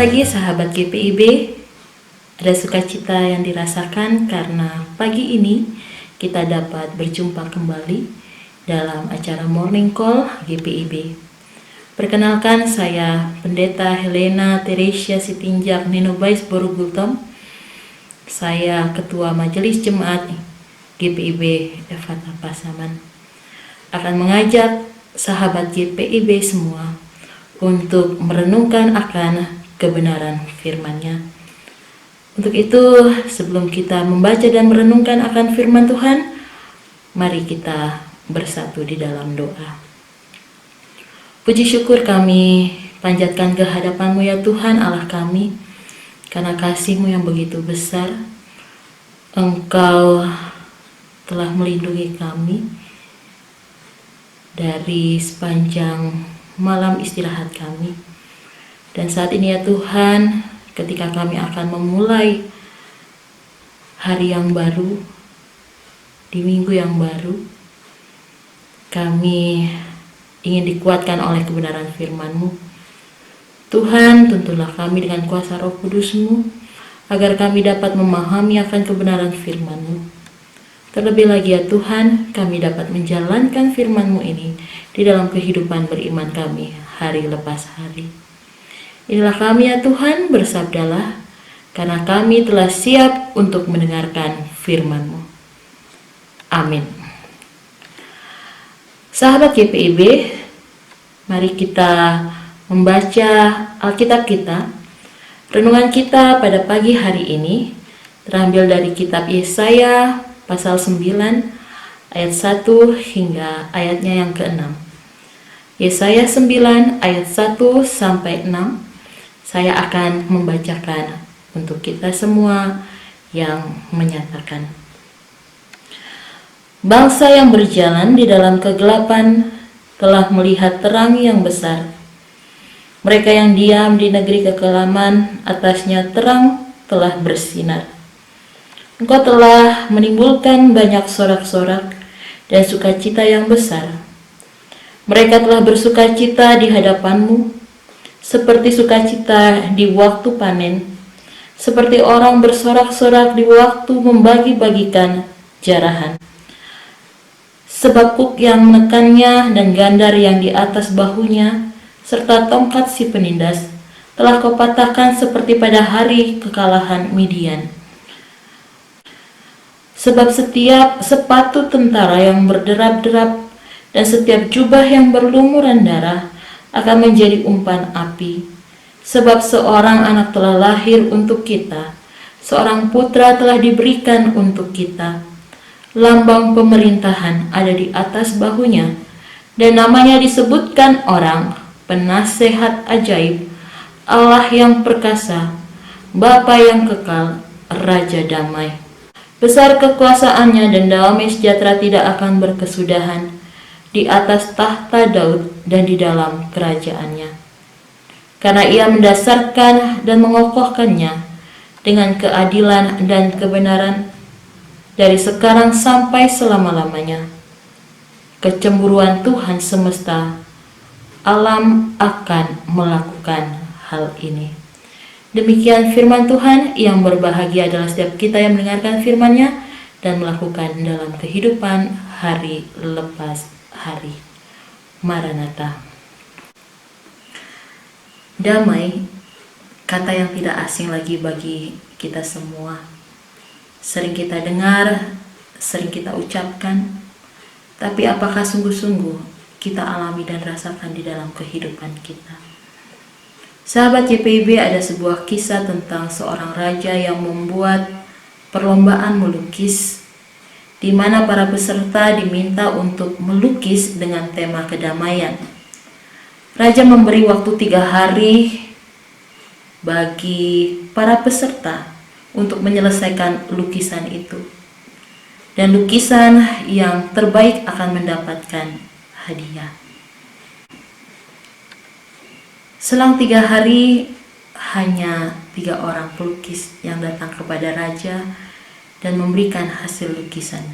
pagi sahabat GPIB. Ada sukacita yang dirasakan karena pagi ini kita dapat berjumpa kembali dalam acara Morning Call GPIB. Perkenalkan, saya Pendeta Helena Teresia Sitinjak Ninobais Borugultom. Saya Ketua Majelis Jemaat GPIB Efata Pasaman. Akan mengajak sahabat GPIB semua untuk merenungkan akan kebenaran firman-Nya. Untuk itu, sebelum kita membaca dan merenungkan akan firman Tuhan, mari kita bersatu di dalam doa. Puji syukur kami panjatkan ke hadapan-Mu ya Tuhan Allah kami, karena kasih-Mu yang begitu besar. Engkau telah melindungi kami dari sepanjang malam istirahat kami. Dan saat ini ya Tuhan, ketika kami akan memulai hari yang baru, di minggu yang baru, kami ingin dikuatkan oleh kebenaran firman-Mu. Tuhan, tuntunlah kami dengan kuasa Roh Kudus-Mu, agar kami dapat memahami akan kebenaran firman-Mu. Terlebih lagi ya Tuhan, kami dapat menjalankan firman-Mu ini di dalam kehidupan beriman kami hari lepas hari. Inilah kami ya Tuhan, bersabdalah, karena kami telah siap untuk mendengarkan firman-Mu. Amin. Sahabat GPIB, mari kita membaca Alkitab kita. Renungan kita pada pagi hari ini terambil dari kitab Yesaya pasal 9 ayat 1 hingga ayatnya yang ke-6. Yesaya 9 ayat 1 sampai 6. Saya akan membacakan untuk kita semua yang menyatakan. Bangsa yang berjalan di dalam kegelapan telah melihat terang yang besar. Mereka yang diam di negeri kekelaman, atasnya terang telah bersinar. Engkau telah menimbulkan banyak sorak-sorak dan sukacita yang besar. Mereka telah bersukacita di hadapan-Mu, seperti sukacita di waktu panen, seperti orang bersorak-sorak di waktu membagi-bagikan jarahan. Sebab kuk yang menekannya dan gandar yang di atas bahunya, serta tongkat si penindas, telah Kau patahkan seperti pada hari kekalahan Midian. Sebab setiap sepatu tentara yang berderap-derap dan setiap jubah yang berlumuran darah akan menjadi umpan api. Sebab seorang anak telah lahir untuk kita, seorang putra telah diberikan untuk kita. Lambang pemerintahan ada di atas bahunya, dan namanya disebutkan orang Penasehat Ajaib, Allah yang perkasa, Bapa yang kekal, Raja damai. Besar kekuasaannya dan damai sejahtera tidak akan berkesudahan di atas tahta Daud dan di dalam kerajaannya. Karena Ia mendasarkan dan mengokohkannya dengan keadilan dan kebenaran dari sekarang sampai selama-lamanya. Kecemburuan Tuhan semesta alam akan melakukan hal ini. Demikian firman Tuhan. Yang berbahagia adalah setiap kita yang mendengarkan firman-Nya dan melakukan dalam kehidupan hari lepas hari. Maranatha. Damai, kata yang tidak asing lagi bagi kita semua. Sering kita dengar, sering kita ucapkan, tapi apakah sungguh-sungguh kita alami dan rasakan di dalam kehidupan kita? Sahabat GPIB, ada sebuah kisah tentang seorang raja yang membuat perlombaan melukis, di mana para peserta diminta untuk melukis dengan tema kedamaian. Raja memberi waktu 3 hari bagi para peserta untuk menyelesaikan lukisan itu. Dan lukisan yang terbaik akan mendapatkan hadiah. Selang 3 hari, hanya 3 orang pelukis yang datang kepada raja dan memberikan hasil lukisan.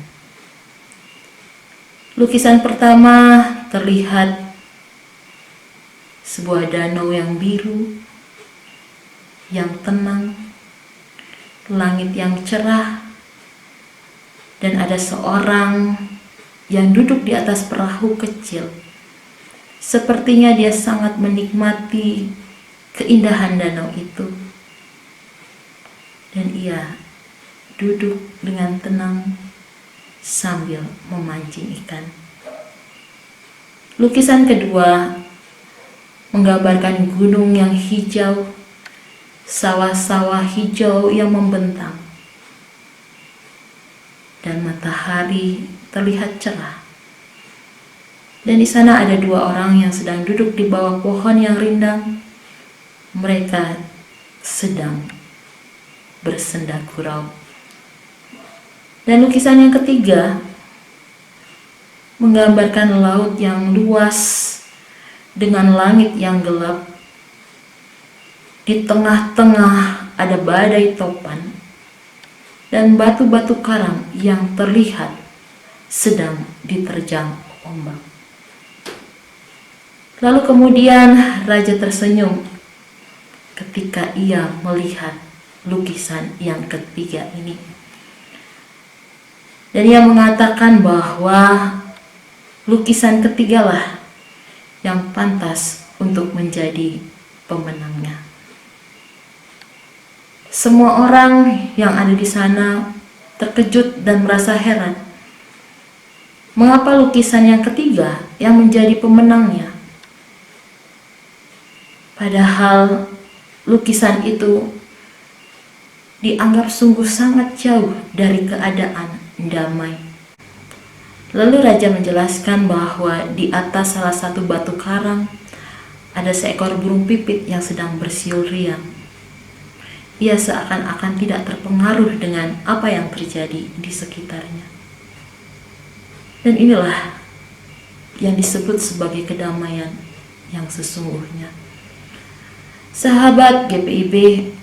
Lukisan pertama terlihat sebuah danau yang biru yang tenang, langit yang cerah, dan ada seorang yang duduk di atas perahu kecil. Sepertinya dia sangat menikmati keindahan danau itu. Dan ia duduk dengan tenang sambil memancing ikan. Lukisan kedua menggambarkan gunung yang hijau, sawah-sawah hijau yang membentang, dan matahari terlihat cerah. Dan di sana ada dua orang yang sedang duduk di bawah pohon yang rindang. Mereka sedang bersenda gurau. Dan lukisan yang ketiga menggambarkan laut yang luas dengan langit yang gelap. Di tengah-tengah ada badai topan dan batu-batu karang yang terlihat sedang diterjang ombak. Lalu kemudian raja tersenyum ketika ia melihat lukisan yang ketiga ini. Dan ia mengatakan bahwa lukisan ketigalah yang pantas untuk menjadi pemenangnya. Semua orang yang ada di sana terkejut dan merasa heran. Mengapa lukisan yang ketiga yang menjadi pemenangnya? Padahal lukisan itu dianggap sungguh sangat jauh dari keadaan damai. Lalu raja menjelaskan bahwa di atas salah satu batu karang ada seekor burung pipit yang sedang bersiul riang. Ia seakan-akan tidak terpengaruh dengan apa yang terjadi di sekitarnya. Dan inilah yang disebut sebagai kedamaian yang sesungguhnya. Sahabat GPIB,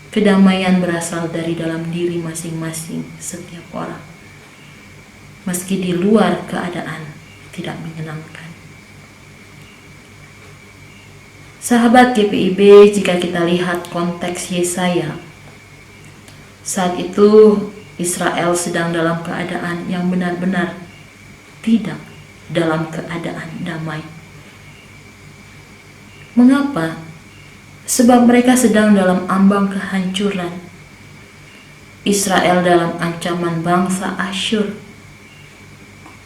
kedamaian berasal dari dalam diri masing-masing setiap orang, meski di luar keadaan tidak menyenangkan. Sahabat GPIB, jika kita lihat konteks Yesaya, saat itu Israel sedang dalam keadaan yang benar-benar tidak dalam keadaan damai. Mengapa? Sebab mereka sedang dalam ambang kehancuran. Israel dalam ancaman bangsa Asyur.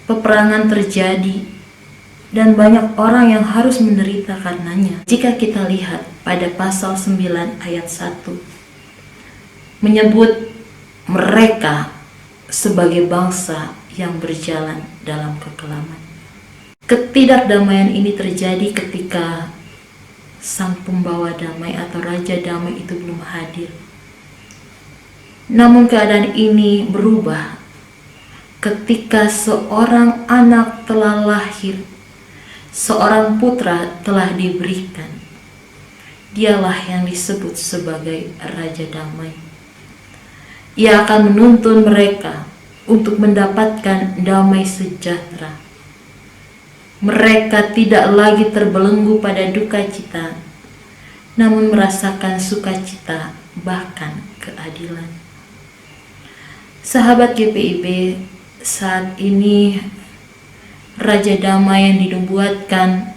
Peperangan terjadi dan banyak orang yang harus menderita karenanya. Jika kita lihat pada pasal 9 ayat 1 menyebut mereka sebagai bangsa yang berjalan dalam kekelaman. Ketidakdamaian ini terjadi ketika sang pembawa damai atau raja damai itu belum hadir. Namun keadaan ini berubah ketika seorang anak telah lahir, seorang putra telah diberikan. Dialah yang disebut sebagai raja damai. Ia akan menuntun mereka untuk mendapatkan damai sejahtera. Mereka tidak lagi terbelenggu pada duka cita, namun merasakan sukacita, bahkan keadilan. Sahabat GPIB, saat ini Raja Damai yang dinubuatkan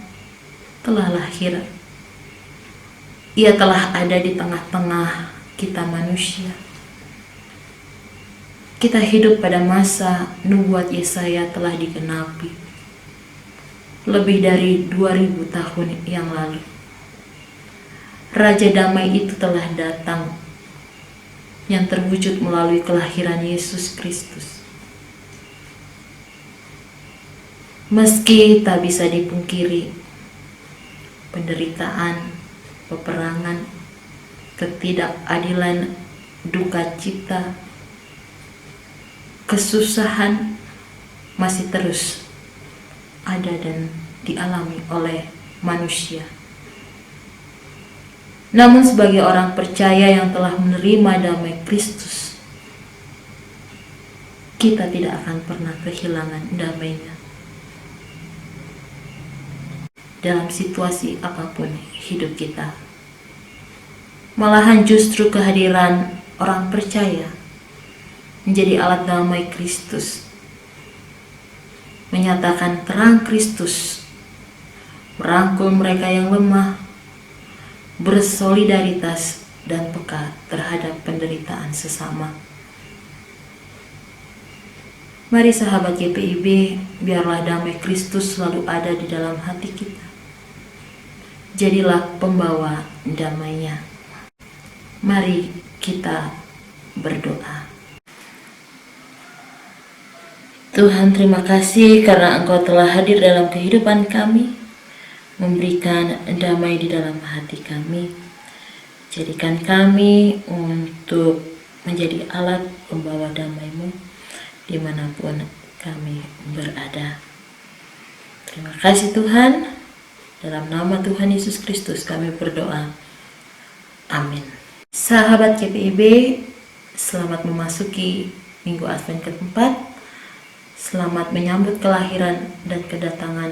telah lahir. Ia telah ada di tengah-tengah kita manusia. Kita hidup pada masa nubuat Yesaya telah digenapi. Lebih dari 2000 tahun yang lalu. Raja Damai itu telah datang, yang terwujud melalui kelahiran Yesus Kristus. Meski tak bisa dipungkiri, penderitaan, peperangan, ketidakadilan, duka cita, kesusahan masih terus ada dan dialami oleh manusia. Namun sebagai orang percaya yang telah menerima damai Kristus, kita tidak akan pernah kehilangan damainya. Dalam situasi apapun hidup kita. Malahan justru kehadiran orang percaya menjadi alat damai Kristus, menyatakan terang Kristus, merangkul mereka yang lemah, bersolidaritas dan peka terhadap penderitaan sesama. Mari sahabat GPIB, biarlah damai Kristus selalu ada di dalam hati kita. Jadilah pembawa damai-Nya. Mari kita berdoa. Tuhan, terima kasih karena Engkau telah hadir dalam kehidupan kami, memberikan damai di dalam hati kami. Jadikan kami untuk menjadi alat pembawa damai-Mu dimanapun kami berada. Terima kasih Tuhan. Dalam nama Tuhan Yesus Kristus kami berdoa. Amin. Sahabat GPIB, selamat memasuki Minggu Advent keempat. Selamat menyambut kelahiran dan kedatangan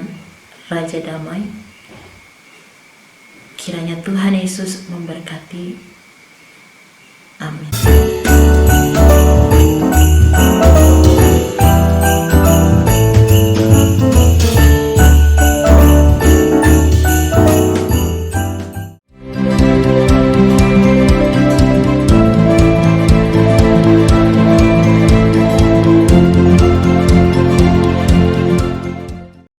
Raja Damai. Kiranya Tuhan Yesus memberkati. Amin.